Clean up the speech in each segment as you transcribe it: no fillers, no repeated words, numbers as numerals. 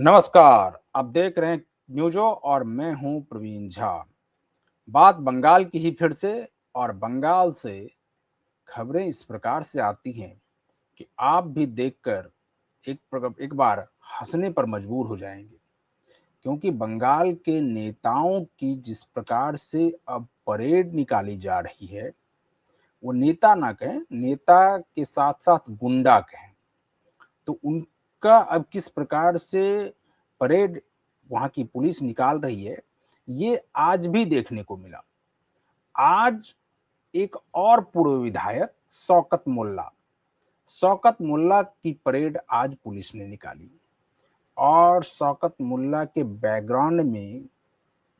नमस्कार, आप देख रहे हैं न्यूज़ो और मैं हूं प्रवीण झा। बात बंगाल की ही फिर से। और बंगाल से खबरें इस प्रकार से आती हैं कि आप भी देखकर एक बार हंसने पर मजबूर हो जाएंगे, क्योंकि बंगाल के नेताओं की जिस प्रकार से अब परेड निकाली जा रही है, वो नेता ना कहें, नेता के साथ साथ गुंडा कहें, तो उनका अब किस प्रकार से परेड वहां की पुलिस निकाल रही है, ये आज भी देखने को मिला। आज एक और पूर्व विधायक शौकत मुल्ला की परेड आज पुलिस ने निकाली। और शौकत मुल्ला के बैकग्राउंड में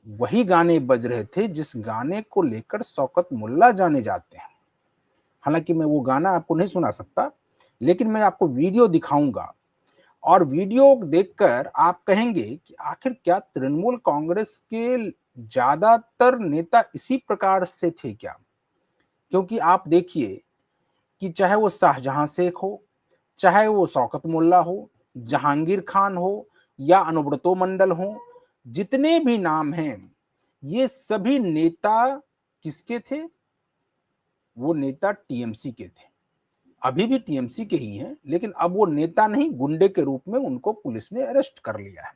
वही गाने बज रहे थे जिस गाने को लेकर शौकत मुल्ला जाने जाते हैं। हालांकि मैं वो गाना आपको नहीं सुना सकता, लेकिन मैं आपको वीडियो दिखाऊंगा और वीडियो देखकर आप कहेंगे कि आखिर क्या तृणमूल कांग्रेस के ज्यादातर नेता इसी प्रकार से थे क्या। क्योंकि आप देखिए कि चाहे वो शाहजहां शेख हो, चाहे वो शौकत मुल्ला हो, जहांगीर खान हो या अनुब्रतो मंडल हो, जितने भी नाम हैं, ये सभी नेता किसके थे? वो नेता टीएमसी के थे। अभी भी टीएमसी के ही हैं, लेकिन अब वो नेता नहीं, गुंडे के रूप में उनको पुलिस ने अरेस्ट कर लिया है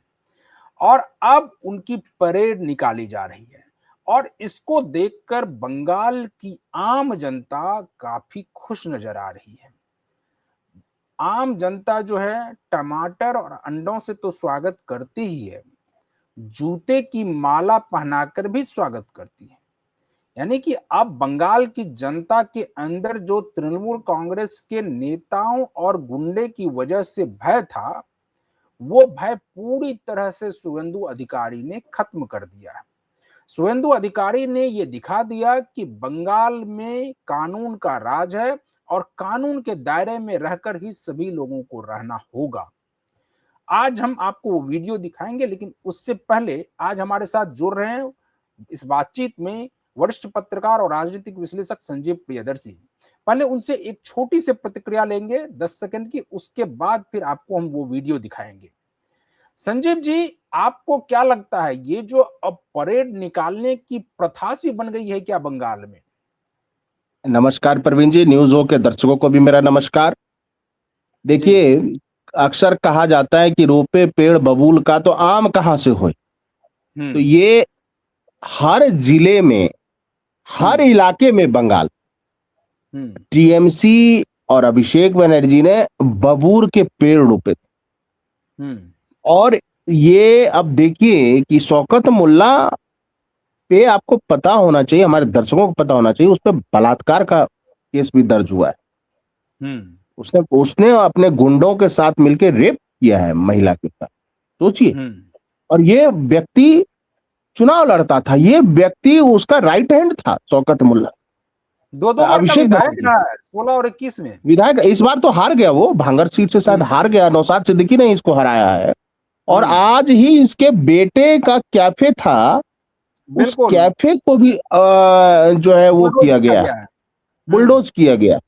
और अब उनकी परेड निकाली जा रही है। और इसको देखकर बंगाल की आम जनता काफी खुश नजर आ रही है। आम जनता जो है टमाटर और अंडों से तो स्वागत करती ही है, जूते की माला पहनाकर भी स्वागत करती है। यानी कि अब बंगाल की जनता के अंदर जो तृणमूल कांग्रेस के नेताओं और गुंडे की वजह से भय था, वो भय पूरी तरह से शुवेंदु अधिकारी ने खत्म कर दिया है। शुवेंदु अधिकारी ने ये दिखा दिया कि बंगाल में कानून का राज है और कानून के दायरे में रहकर ही सभी लोगों को रहना होगा। आज हम आपको वो वीडियो दिखाएंगे, लेकिन उससे पहले आज हमारे साथ जुड़ रहे हैं इस बातचीत में वरिष्ठ पत्रकार और राजनीतिक विश्लेषक संजीव प्रियदर्शी। पहले उनसे एक छोटी सी प्रतिक्रिया लेंगे 10 सेकंड की, उसके बाद फिर आपको हम वो वीडियो दिखाएंगे। संजीव जी, आपको क्या लगता है, ये जो अब परेड निकालने की प्रथा सी बन गई है क्या बंगाल में? नमस्कार प्रवीण जी, न्यूज हो के दर्शकों को भी मेरा नमस्कार। देखिए, अक्सर कहा जाता है कि रोपे पेड़ बबूल का तो आम कहां से होए। तो ये हर जिले में, हर इलाके में बंगाल टीएमसी और अभिषेक बनर्जी ने बबूर के पेड़ रोपे थे। और ये अब देखिए कि शौकत मुल्ला पे आपको पता होना चाहिए, हमारे दर्शकों को पता होना चाहिए, उस पर बलात्कार का केस भी दर्ज हुआ है। उसने उसने अपने गुंडों के साथ मिलकर रेप किया है महिला के साथ, सोचिए। और ये व्यक्ति चुनाव लड़ता था, ये व्यक्ति उसका राइट हैंड था शौकत मुल्ला। दो बार का विधायक रहा है, 16 और 21 में विधायक। इस बार तो हार गया, वो भांगर सीट से शायद हार गया, नौशाद सिद्दीकी ने इसको हराया है। और आज ही इसके बेटे का कैफे था, उस कैफे को भी जो है वो किया गया, बुलडोज किया गया।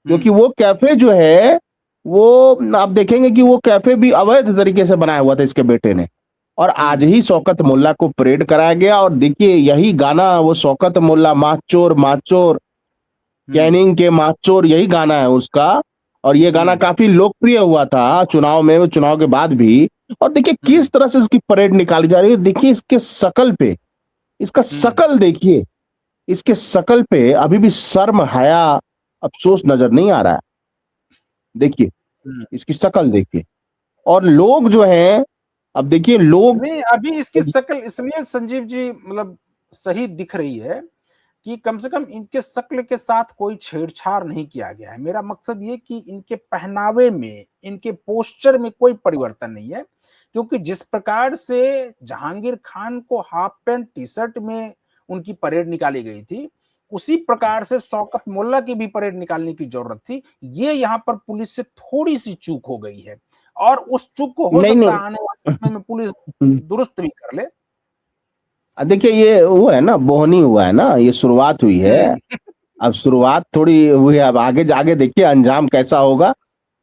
क्योंकि वो कैफे जो है वो आप देखेंगे कि वो कैफे भी अवैध तरीके से बनाया हुआ था इसके बेटे ने। और आज ही शौकत मुल्ला को परेड कराया गया। और देखिए, यही गाना, वो शौकत मुल्ला माचोर माचोर, कैनिंग के माचोर, यही गाना है उसका। और ये गाना काफी लोकप्रिय हुआ था चुनाव में, चुनाव के बाद भी। और देखिए किस तरह से इसकी परेड निकाली जा रही है। देखिए इसके शकल पे, इसका शकल देखिए, इसके शकल पे अभी भी शर्म, हया, अफसोस नजर नहीं आ रहा है। देखिए इसकी शकल देखिए। और लोग जो हैं, अब देखिए लोग नहीं, अभी इसकी शक्ल इसलिए संजीव जी मतलब सही दिख रही है कि कम से कम इनके शक्ल के साथ कोई छेड़छाड़ नहीं किया गया है। मेरा मकसद ये कि इनके पहनावे में, इनके पोस्चर में कोई परिवर्तन नहीं है। क्योंकि जिस प्रकार से जहांगीर खान को हाफ पैंट टी शर्ट में उनकी परेड निकाली गई थी, उसी प्रकार से शौकत मुल्ला की भी परेड निकालने की जरूरत थी। ये यहाँ पर पुलिस से थोड़ी सी चूक हो गई है और उस चूक को हो सकता है आने वाले समय में पुलिस दुरुस्त भी कर ले। देखिए ये वो है ना, बोहनी हुआ है ना, ये शुरुआत हुई है। अब शुरुआत थोड़ी हुई है, अब आगे जाके देखिए अंजाम कैसा होगा।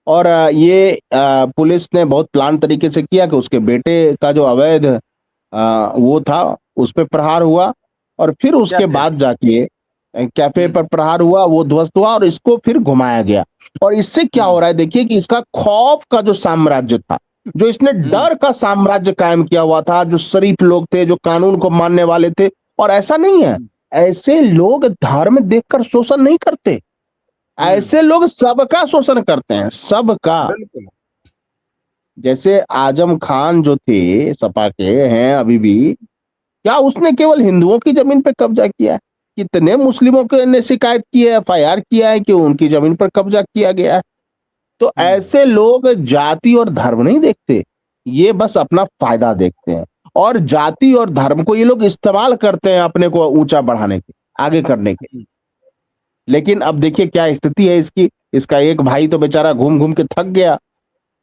और ये पुलिस ने बहुत प्लान तरीके से किया कि उसके बेटे का जो अवैध वो था उस पे प्रहार हुआ, और फिर क्या उसके थे? बाद जाके कैफे पर प्रहार हुआ, वो ध्वस्त हुआ और इसको फिर घुमाया गया। और इससे क्या हो हम्म। रहा है देखिए कि इसका खौफ का जो साम्राज्य था, जो इसने हम्म। डर का साम्राज्य कायम किया हुआ था, जो शरीफ लोग थे, जो कानून को मानने वाले थे, और ऐसा नहीं है, हम्म। ऐसे लोग धर्म देखकर शोषण नहीं करते, हम्म। ऐसे लोग सबका शोषण करते हैं, सबका। बिल्कुल। जैसे आजम खान जो थे, सपा के हैं अभी भी, क्या उसने केवल हिंदुओं की जमीन पर कब्जा किया है? कितने मुस्लिमों के ने शिकायत की है, एफआईआर किया है कि उनकी जमीन पर कब्जा किया गया है? तो हम्म। ऐसे लोग जाति और धर्म नहीं देखते, ये बस अपना फायदा देखते हैं, और जाति और धर्म को ये लोग इस्तेमाल करते हैं अपने को ऊंचा बढ़ाने के, आगे करने के। हम्म। लेकिन अब देखिए क्या स्थिति है इसकी। इसका एक भाई तो बेचारा घूम घूम के थक गया,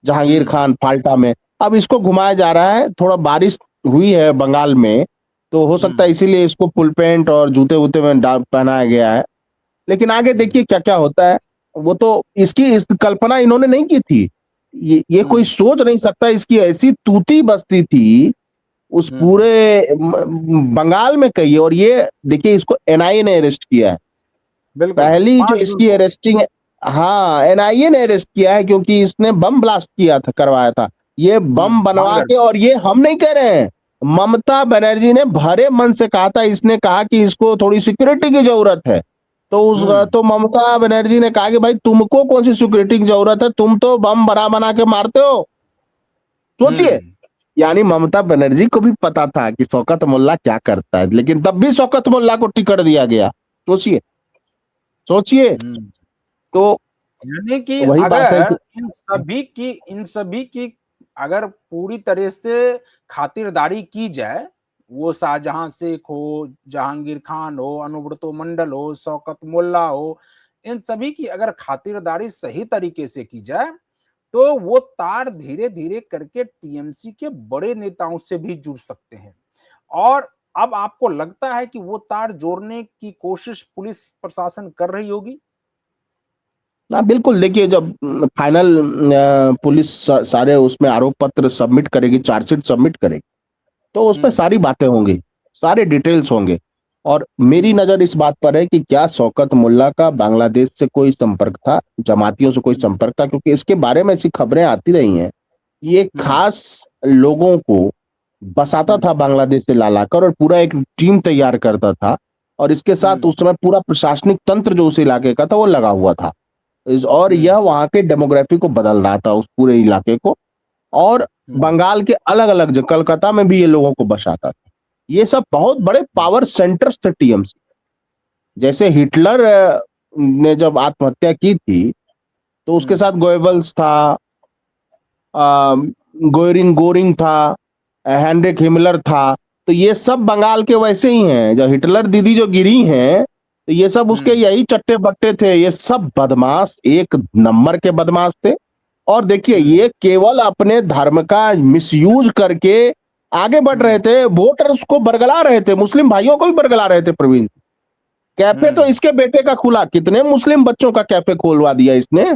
जहांगीर हम्म। खान फाल्टा में। अब इसको घुमाया जा रहा है, थोड़ा बारिश हुई है बंगाल में, तो हो सकता है हम्म। इसीलिए इसको फुल पैंट और जूते वूते में पहनाया गया है। लेकिन आगे हम्म। देखिए क्या क्या होता है। वो तो इसकी इस कल्पना इन्होंने नहीं की थी, ये कोई हम्म। सोच नहीं सकता, इसकी ऐसी तूती बस्ती थी उस हम्म। पूरे बंगाल में कही। और ये देखिए इसको एनआईए ने अरेस्ट किया है, बिल्कुल, पहली जो 5 जून इसकी को। अरेस्टिंग। हाँ, एनआईए ने अरेस्ट किया है क्योंकि इसने बम ब्लास्ट किया था, करवाया था ये बम बनवा भांगड़। के। और ये हम नहीं कह रहे हैं, ममता बनर्जी ने भरे मन से कहा था, इसने कहा कि इसको थोड़ी सिक्योरिटी की जरूरत है। तो हम्म। तो ममता बनर्जी ने कहा कि भाई तुमको कौन सी सिक्योरिटी की जरूरत है, तुम तो बम बना बना के मारते हो। सोचिए, हम्म। यानी ममता बनर्जी को भी पता था कि शौकत मोल्ला क्या करता है, लेकिन तब भी शौकत मोल्ला को टिकट दिया गया। सोचिए, सोचिए। हम्म। तो यानी कि वही बात है कि अगर इन सभी की अगर पूरी तरह से खातिरदारी की जाए, वो शाहजहां शेख हो, जहांगीर खान हो, अनुव्रतो मंडल हो, शौकत मोल्ला हो, इन सभी की अगर खातिरदारी सही तरीके से की जाए, तो वो तार धीरे धीरे करके टीएमसी के बड़े नेताओं से भी जुड़ सकते हैं। और अब आपको लगता है कि वो तार जोड़ने की कोशिश पुलिस प्रशासन कर रही होगी? हाँ बिल्कुल, देखिए जब फाइनल पुलिस सारे उसमें आरोप पत्र सबमिट करेगी, चार्जशीट सबमिट करेगी, तो उसमें हम्म। सारी बातें होंगी, सारे डिटेल्स होंगे। और मेरी हम्म। नजर इस बात पर है कि क्या शौकत मुल्ला का बांग्लादेश से कोई संपर्क था, जमातियों से कोई हम्म। संपर्क था, क्योंकि इसके बारे में ऐसी खबरें आती रही हैं। ये हम्म। खास लोगों को बसाता हम्म। था बांग्लादेश से ला लाकर, और पूरा एक टीम तैयार करता था। और इसके साथ हम्म। उस समय पूरा प्रशासनिक तंत्र जो उस इलाके का था वो लगा हुआ था। और हम्म। यह वहां के डेमोग्राफी को बदल रहा था, उस पूरे इलाके को। और हम्म। बंगाल के अलग अलग, जो कलकत्ता में भी ये लोगों को बसाता था। ये सब बहुत बड़े पावर सेंटर्स थे टीएमसी। जैसे हिटलर ने जब आत्महत्या की थी, तो उसके हम्म। साथ गोएबल्स था, गोयरिंग गोरिंग था, हेनरिक हिमलर था। तो ये सब बंगाल के वैसे ही हैं, जो हिटलर दीदी जो गिरी हैं, तो ये सब उसके हम्म। यही चट्टे बट्टे थे। ये सब बदमाश, एक नंबर के बदमाश थे। और देखिए हम्म। ये केवल अपने धर्म का मिसयूज करके आगे बढ़ रहे हम्म। थे, वोटर्स को बरगला रहे थे, मुस्लिम भाइयों को भी बरगला रहे थे प्रवीण। कैफे तो हम्म। इसके बेटे का खुला, कितने मुस्लिम बच्चों का कैफे खोलवा दिया इसने।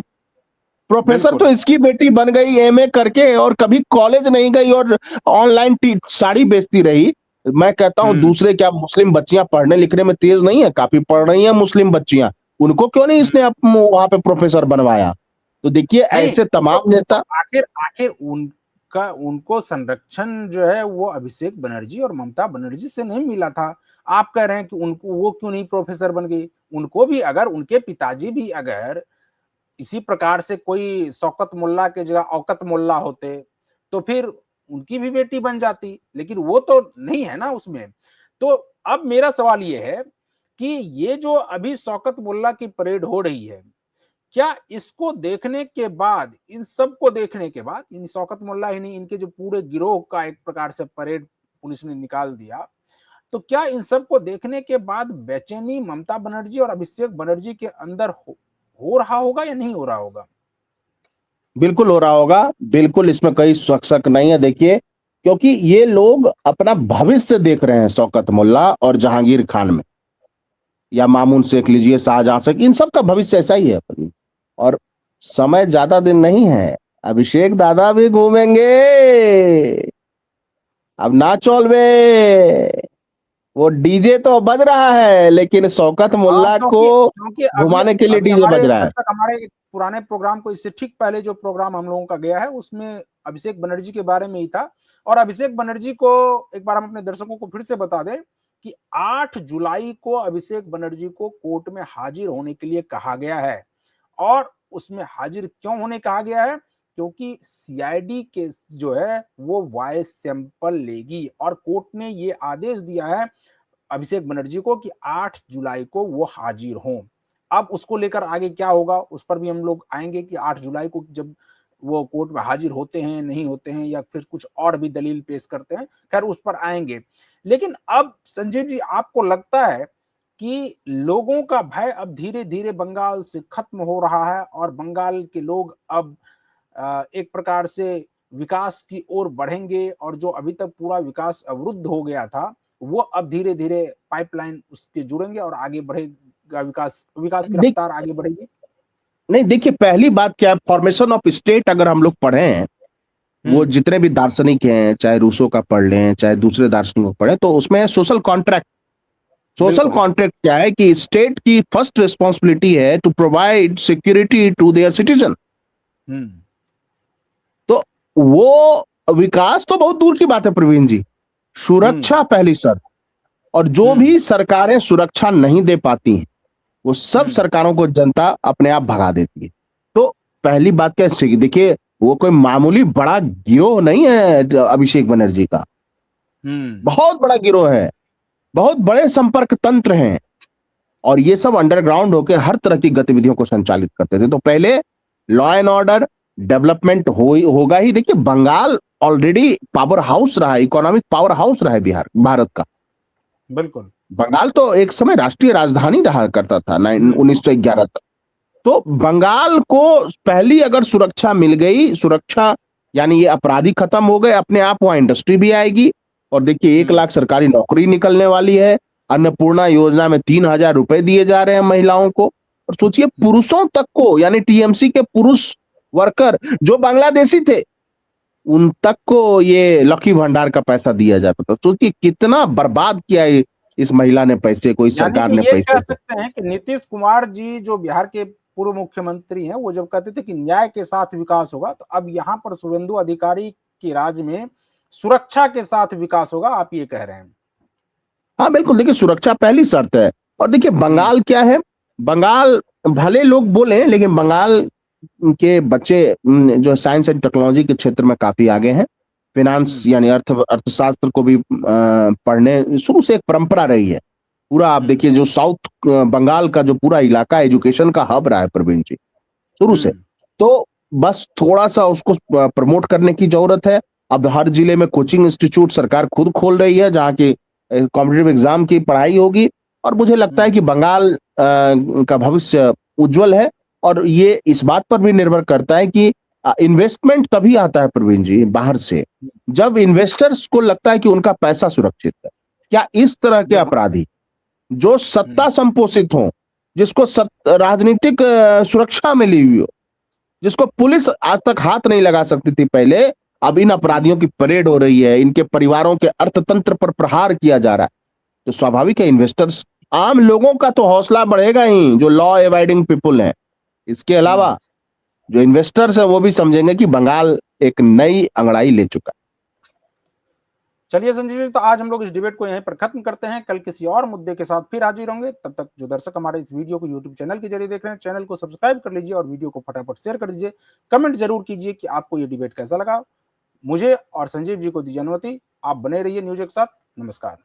प्रोफेसर तो बिल्कुल। इसकी बेटी बन गई एमए करके, और कभी कॉलेज नहीं गई, और ऑनलाइन साड़ी बेचती रही। मैं कहता हूं हम्म। दूसरे क्या मुस्लिम बच्चियां पढ़ने लिखने में तेज नहीं है? काफी पढ़ रही हैं मुस्लिम बच्चियां, उनको क्यों नहीं हम्म। इसने वहां पे प्रोफेसर बनवाया? तो देखिए नहीं, ऐसे तमाम तो नेता। आखिर आखिर उनका उनको संरक्षण जो है वो अभिषेक बनर्जी और ममता बनर्जी से नहीं मिला था। आप कह रहे हैं कि उनको वो क्यों नहीं प्रोफेसर बन गई? उनको भी, अगर उनके पिताजी भी अगर इसी प्रकार से कोई शौकत मुल्ला के जगह औकत मुल्ला होते, तो फिर उनकी भी बेटी बन जाती, लेकिन वो तो नहीं है ना उसमें। तो अब मेरा सवाल ये है कि ये जो अभी शौकत मुल्ला की परेड हो रही है, क्या इसको देखने के बाद, इन सबको देखने के बाद, इन शौकत मुल्ला ही नहीं, इनके जो पूरे गिरोह का एक प्रकार से परेड पुलिस ने निकाल दिया, तो क्या इन सबको देखने के बाद बेचैनी ममता बनर्जी और अभिषेक बनर्जी के अंदर हो रहा होगा या नहीं हो रहा होगा? बिल्कुल हो रहा होगा, बिल्कुल, इसमें कोई शक नहीं है। देखिए, क्योंकि ये लोग अपना भविष्य देख रहे हैं शौकत मुल्ला और जहांगीर खान में, या मामून शेख लीजिए, शाहजहां शेख, इन सब का भविष्य ऐसा ही है। और समय ज्यादा दिन नहीं है, अभिषेक दादा भी घूमेंगे। अब ना चौलवे, वो डीजे तो बज रहा है लेकिन शौकत हाँ, मुल्ला को क्योंकि क्योंकि अभी घुमाने के लिए अभी डीजे बज हमारे रहा है। दर्शक हमारे एक पुराने प्रोग्राम को, इससे ठीक पहले जो प्रोग्राम हम लोगों का गया है उसमें अभिषेक बनर्जी के बारे में ही था। और अभिषेक बनर्जी को एक बार हम अपने दर्शकों को फिर से बता दें कि 8 जुलाई को अभिषेक बनर्जी को कोर्ट में हाजिर होने के लिए कहा गया है। और उसमें हाजिर क्यों होने कहा गया है? क्योंकि सीआईडी केस जो है वो वॉइस सैंपल लेगी और कोर्ट ने ये आदेश दिया है अभिषेक बनर्जी को कि 8 जुलाई को वो हाजिर हों। अब उसको लेकर आगे क्या होगा उस पर भी हम लोग आएंगे कि 8 जुलाई को जब वो कोर्ट में हाजिर होते हैं, नहीं होते हैं, या फिर कुछ और भी दलील पेश करते हैं, खैर उस पर आएंगे। लेकिन अब संजीव जी, आपको लगता है कि लोगों का भय अब धीरे धीरे बंगाल से खत्म हो रहा है और बंगाल के लोग अब एक प्रकार से विकास की ओर बढ़ेंगे और जो अभी तक पूरा विकास अवरुद्ध हो गया था वो अब धीरे धीरे पाइपलाइन उसके जुड़ेंगे और आगे बढ़ेगा, विकास विकास की देख रफ्तार आगे बढ़ेगी? नहीं, देखिए पहली बात क्या है, फॉर्मेशन ऑफ स्टेट अगर हम लोग पढ़े हैं, वो हम्म। जितने भी दार्शनिक हैं, चाहे रूसो का पढ़ लें चाहे दूसरे दार्शनिकों का पढ़े, तो उसमें सोशल कॉन्ट्रैक्ट। सोशल बिल्कुल। कॉन्ट्रैक्ट क्या है कि स्टेट की फर्स्ट रिस्पॉन्सिबिलिटी है to provide security to their citizen. Hmm. तो वो विकास तो बहुत दूर की बात है प्रवीण जी, हम्म। सुरक्षा पहली शर्त। और जो हम्म। भी सरकारें सुरक्षा नहीं दे पाती हैं वो सब हम्म। सरकारों को जनता अपने आप भगा देती है। तो पहली बात क्या है, देखिए वो कोई मामूली बड़ा गिरोह नहीं है अभिषेक बनर्जी का, हम्म। बहुत बड़ा गिरोह है, बहुत बड़े संपर्क तंत्र हैं। और ये सब अंडरग्राउंड होकर हर तरह की गतिविधियों को संचालित करते थे। तो पहले लॉ एंड ऑर्डर डेवलपमेंट होगा ही। देखिए बंगाल ऑलरेडी पावर हाउस रहा है, इकोनॉमिक पावर हाउस रहा है बिहार भारत का। बिल्कुल। बंगाल तो एक समय राष्ट्रीय राजधानी रहा करता था हम्म। 1911 तक। तो बंगाल को पहली अगर सुरक्षा मिल गई, सुरक्षा यानी ये अपराधी खत्म हो गए, अपने आप वहां इंडस्ट्री भी आएगी। और देखिए 1 लाख सरकारी नौकरी निकलने वाली है। अन्नपूर्णा योजना में 3,000 रुपए दिए जा रहे हैं महिलाओं को। और सोचिए हम्म। पुरुषों तक को, यानी टीएमसी के पुरुष वर्कर जो बांग्लादेशी थे उन तक को ये लकी भंडार का पैसा दिया जाता था। सोचिए कितना बर्बाद किया है इस महिला ने पैसे को, इस यानी सरकार कि ने ये कह पैसे को। सकते हैं कि नीतीश कुमार जी जो बिहार के पूर्व मुख्यमंत्री हैं वो जब कहते थे कि न्याय के साथ विकास होगा, तो अब यहाँ पर शुभेंदु अधिकारी के राज में सुरक्षा के साथ विकास होगा, आप ये कह रहे हैं? हाँ बिल्कुल, देखिए सुरक्षा पहली शर्त है। और देखिए हम्म। बंगाल क्या है, बंगाल भले लोग बोले लेकिन बंगाल के बच्चे जो साइंस एंड टेक्नोलॉजी के क्षेत्र में काफी आगे हैं। फिनांस हम्म। यानी अर्थशास्त्र को भी पढ़ने शुरू से एक परंपरा रही है। पूरा आप हम्म। देखिए जो साउथ बंगाल का जो पूरा इलाका एजुकेशन का हब रहा है प्रवीण जी, शुरू से। हम्म। तो बस थोड़ा सा उसको प्रमोट करने की जरूरत है। अब हर जिले में कोचिंग इंस्टीट्यूट सरकार खुद खोल रही है जहाँ की कॉम्पिटिटिव एग्जाम की पढ़ाई होगी। और मुझे लगता है हम्म। कि बंगाल का भविष्य उज्जवल है। और ये इस बात पर भी निर्भर करता है कि इन्वेस्टमेंट तभी आता है प्रवीण जी बाहर से, जब इन्वेस्टर्स को लगता है कि उनका पैसा सुरक्षित है। क्या इस तरह के बिल्कुल। अपराधी जो हम्म। सत्ता संपोषित हो, जिसको राजनीतिक सुरक्षा मिली हुई हो, जिसको पुलिस आज तक हाथ नहीं लगा सकती थी पहले, अब इन हम्म। अपराधियों की परेड हो रही है, इनके परिवारों के अर्थतंत्र पर प्रहार किया जा रहा है। तो स्वाभाविक है इन्वेस्टर्स, आम लोगों का तो हौसला बढ़ेगा ही जो लॉ एवाइडिंग पीपुल हैं। इसके हम्म। अलावा जो इन्वेस्टर्स है वो भी समझेंगे कि बंगाल एक नई अंगड़ाई ले चुका है। चलिए संजीव जी, तो आज हम लोग इस डिबेट को यहीं पर खत्म करते हैं। कल किसी और मुद्दे के साथ फिर हाजिर होंगे। तब तक जो दर्शक हमारे इस वीडियो को यूट्यूब चैनल के जरिए देख रहे हैं, चैनल को सब्सक्राइब कर लीजिए और वीडियो को फटाफट शेयर कर दीजिए। कमेंट जरूर कीजिए कि आपको ये डिबेट कैसा लगा। मुझे और संजीव जी को दीजिए अनुमति। आप बने रहिए न्यूज एक साथ। नमस्कार।